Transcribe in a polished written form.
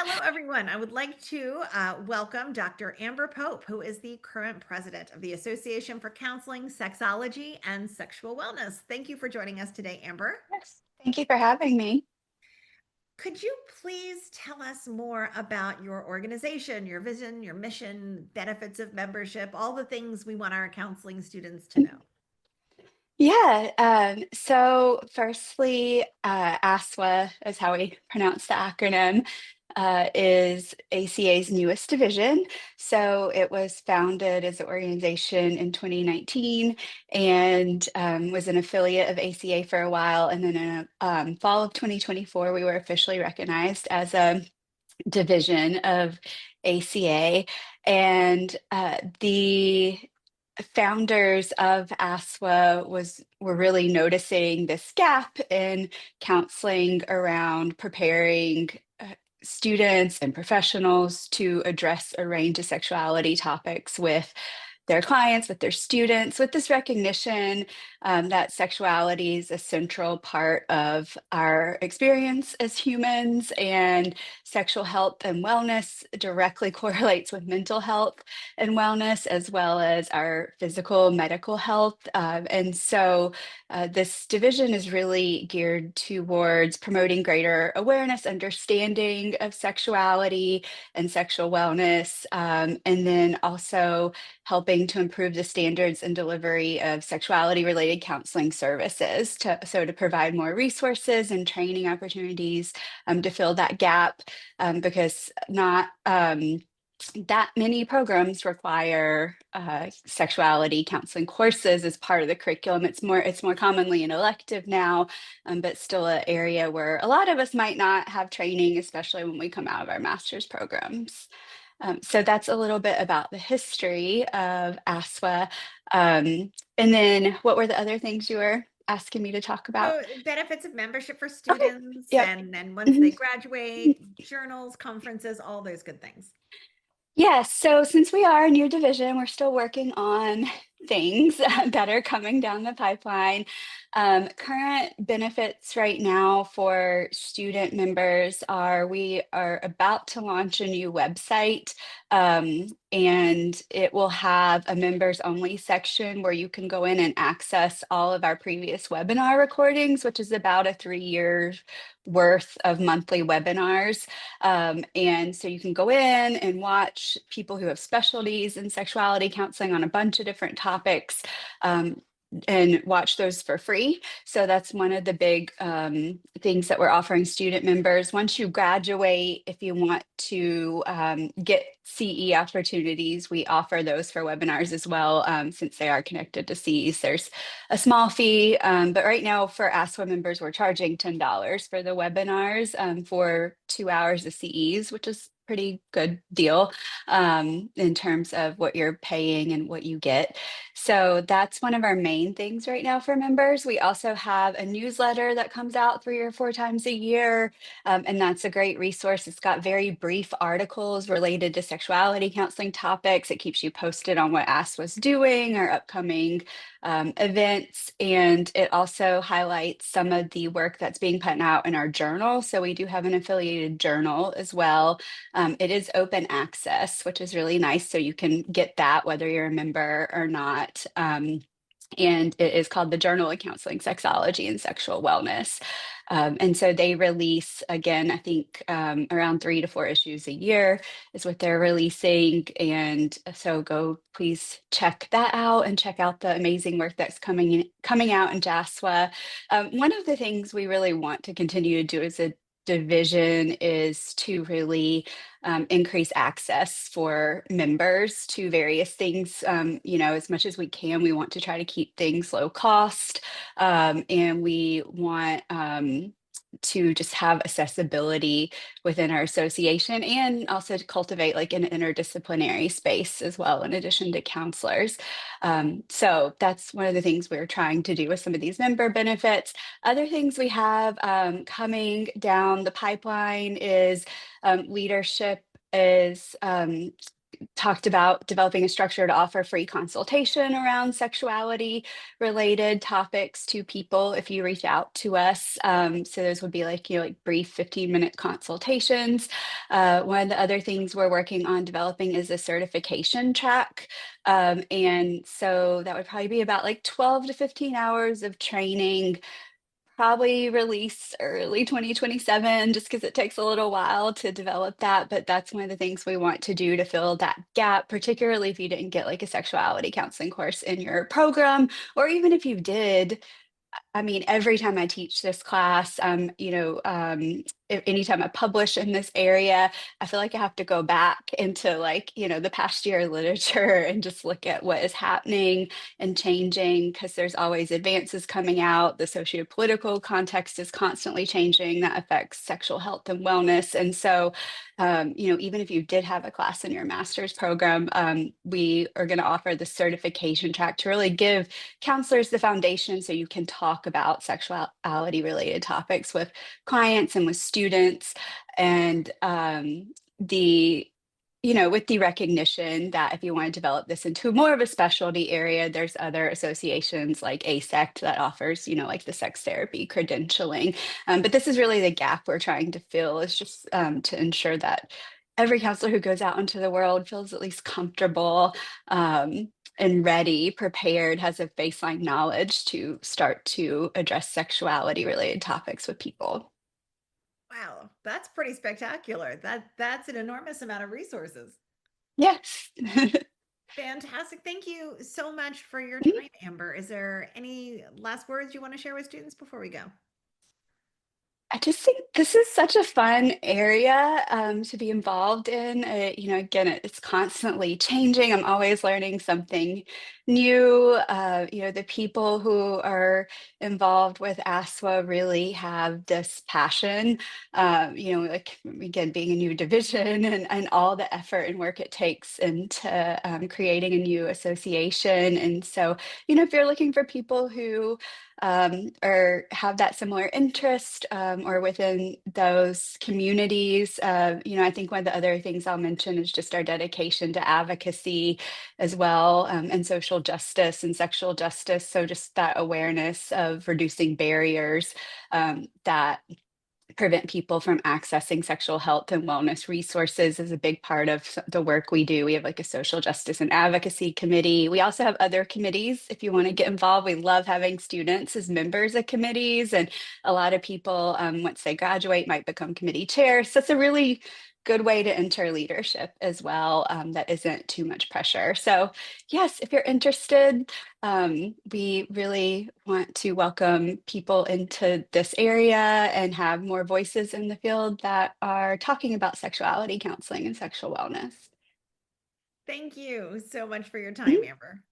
hello, everyone. I would like to welcome Dr. Amber Pope, who is the current president of the Association for Counseling, Sexology, and Sexual Wellness. Thank you for joining us today, Amber. Yes, thank you for having me. Could you please tell us more about your organization, your vision, your mission, benefits of membership, all the things we want our counseling students to know? Yeah, so firstly, ASWA is how we pronounce the acronym, is ACA's newest division. So it was founded as an organization in 2019 and was an affiliate of ACA for a while. And then in fall of 2024, we were officially recognized as a division of ACA. And the founders of ASWA were really noticing this gap in counseling around preparing students and professionals to address a range of sexuality topics with their clients, with their students, with this recognition that sexuality is a central part of our experience as humans, and sexual health and wellness directly correlates with mental health and wellness, as well as our physical medical health. This division is really geared towards promoting greater awareness, understanding of sexuality and sexual wellness, and then also helping to improve the standards and delivery of sexuality related counseling services to provide more resources and training opportunities to fill that gap, because not that many programs require sexuality counseling courses as part of the curriculum. It's more commonly an elective now, but still an area where a lot of us might not have training, especially when we come out of our master's programs. So that's a little bit about the history of ASWA. And then what were the other things you were asking me to talk about? So, benefits of membership for Okay. students, Yep. and then once they Mhm. graduate, journals, conferences, all those good things. Yes, so since we are a new division, we're still working on things that are coming down the pipeline. Current benefits right now for student members are we are about to launch a new website, and it will have a members only section where you can go in and access all of our previous webinar recordings, which is about a 3 year worth of monthly webinars. And so you can go in and watch people who have specialties in sexuality counseling on a bunch of different topics. And watch those for free. So that's one of the big things that we're offering student members. Once you graduate, if you want to get CE opportunities, we offer those for webinars as well, since they are connected to CEs. There's a small fee, but right now for ASWA members, we're charging $10 for the webinars for 2 hours of CEs, which is pretty good deal in terms of what you're paying and what you get. So that's one of our main things right now for members. We also have a newsletter that comes out 3 or 4 times a year, and that's a great resource. It's got very brief articles related to sexuality counseling topics. It keeps you posted on what ASWA's doing or upcoming events, and it also highlights some of the work that's being put out in our journal. So we do have an affiliated journal as well. It is open access, which is really nice. So you can get that whether you're a member or not. And it is called the Journal of Counseling, Sexology, and Sexual Wellness. And so they release, again, I think around 3 to 4 issues a year is what they're releasing. And so go please check that out and check out the amazing work that's coming out in JASWA. One of the things we really want to continue to do as a division is to really increase access for members to various things. As much as we can, we want to try to keep things low cost, and we want to just have accessibility within our association, and also to cultivate like an interdisciplinary space as well, in addition to counselors. So that's one of the things we're trying to do with some of these member benefits. Other things we have coming down the pipeline is leadership is talked about developing a structure to offer free consultation around sexuality related topics to people if you reach out to us. So those would be like, like brief 15-minute consultations. One of the other things we're working on developing is a certification track. And so that would probably be about like 12 to 15 hours of training, probably release early 2027, just because it takes a little while to develop that. But that's one of the things we want to do to fill that gap, particularly if you didn't get like a sexuality counseling course in your program, or even if you did. I mean, every time I teach this class, anytime I publish in this area, I feel like I have to go back into like, the past year literature and just look at what is happening and changing, because there's always advances coming out. The socio-political context is constantly changing that affects sexual health and wellness. And so, even if you did have a class in your master's program, we are going to offer the certification track to really give counselors the foundation so you can talk about sexuality related topics with clients and with students. And the with the recognition that if you want to develop this into more of a specialty area, there's other associations like ASECT that offers, like the sex therapy credentialing. But this is really the gap we're trying to fill, is just to ensure that every counselor who goes out into the world feels at least comfortable and ready, prepared, has a baseline knowledge to start to address sexuality related topics with people. Wow, that's pretty spectacular. That's an enormous amount of resources. Yes. Fantastic. Thank you so much for your time, Amber. Is there any last words you want to share with students before we go? I just think this is such a fun area to be involved in. Again, it's constantly changing. I'm always learning something new. The people who are involved with ASWA really have this passion. Like again, being a new division and all the effort and work it takes into creating a new association. And so, if you're looking for people who or have that similar interest or within those communities. I think one of the other things I'll mention is just our dedication to advocacy as well, and social justice and sexual justice. So just that awareness of reducing barriers that prevent people from accessing sexual health and wellness resources is a big part of the work we do. We have like a social justice and advocacy committee. We also have other committees if you want to get involved. We love having students as members of committees, and a lot of people, once they graduate, might become committee chairs. So it's a really good way to enter leadership as well, that isn't too much pressure. So yes, if you're interested, we really want to welcome people into this area and have more voices in the field that are talking about sexuality counseling and sexual wellness. Thank you so much for your time, Mhm. Amber.